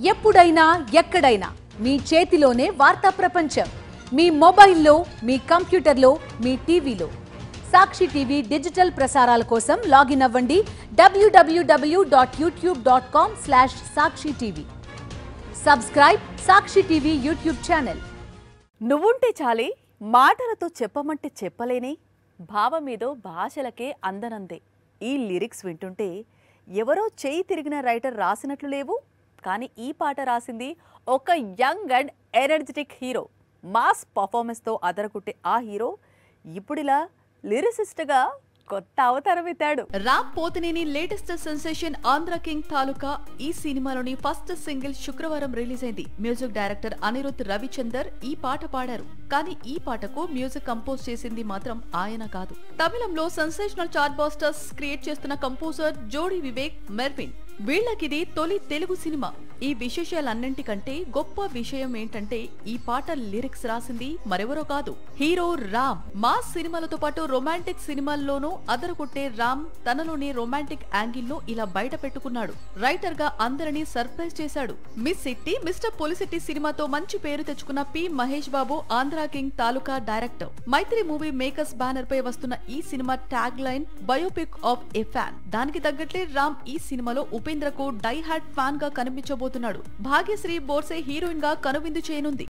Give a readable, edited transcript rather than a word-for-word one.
ఎప్పుడైనా ఎక్కడైనా మీ చేతిలోనే వార్తా ప్రపంచం. మీ మొబైల్లో, మీ కంప్యూటర్లో, మీ టీవీలో. సాక్షి టీవీ డిజిటల్ ప్రసారాల కోసం లాగిన్ అవ్వండి www.youtube.com/sakshi-tv. సబ్స్క్రైబ్ సాక్షి టీవీ యూట్యూబ్ ఛానల్. నువ్వుంటే చాలే, మాటలతో చెప్పమంటే చెప్పలేనే, భావమేదో భాషలకే అందనందే. ఈ లిరిక్స్ వింటుంటే ఎవరో చేయి తిరిగిన రైటర్ రాసినట్లు లేవు. కానీ ఈ పాట రాసింది ఒక young and energetic hero. Mass పర్ఫార్మెన్స్తో అదరగొట్టే ఆ హీరో ఇప్పుడిలా లిరిసిస్ట్గా కొత్త అవతారం ఎత్తాడు. Ram Pothineni latest sensation Andhra king Taluka ఈ సినిమాలోని ఫస్ట్ సింగిల్ శుక్రవారం రిలీజ్ అయింది. మ్యూజిక్ డైరెక్టర్ అనిరుద్ రవిచందర్ ఈ పాట పాడారు. కానీ ఈ పాటకు మ్యూజిక్ కంపోజ్ చేసింది మాత్రం ఆయన కాదు. తమిళంలో సెన్సేషనల్ చార్ట్ బాస్టర్స్ క్రియేట్ చేస్తున్న కంపోజర్ జోడి వివేక్ మెర్విన్. వీళ్లకిది తొలి తెలుగు సినిమా. ఈ విశేషాలన్నింటికంటే గొప్ప విషయం ఏంటంటే ఈ పాట లిరిక్స్ రాసింది మరెవరో కాదు, హీరో రామ్. మాస్ సినిమాలతో పాటు రొమాంటిక్ సినిమాల్లోనూ అదరగొట్టే రామ్ తనలోని రొమాంటిక్ యాంగిల్ ను ఇలా బయట పెట్టుకున్నాడు. రైటర్ గా అందరినీ సర్ప్రైజ్ చేశాడు. మిస్ సిట్టి, మిస్టర్ పొలిసిటీ సినిమాతో మంచి పేరు తెచ్చుకున్న పి మహేష్ బాబు ఆంధ్ర కింగ్ తాలూకా డైరెక్టర్. మైత్రి మూవీ మేకర్స్ బ్యానర్ పై వస్తున్న ఈ cinema tag line biopic of a fan. దానికి తగ్గట్లే రామ్ ఈ సినిమాలో ఉపేంద్రకు డై హార్డ్ ఫ్యాన్ గా కనిపించబోతున్నాడు. భాగ్యశ్రీ బోర్సే హీరోయిన్ గా కనువిందు చేయనుంది.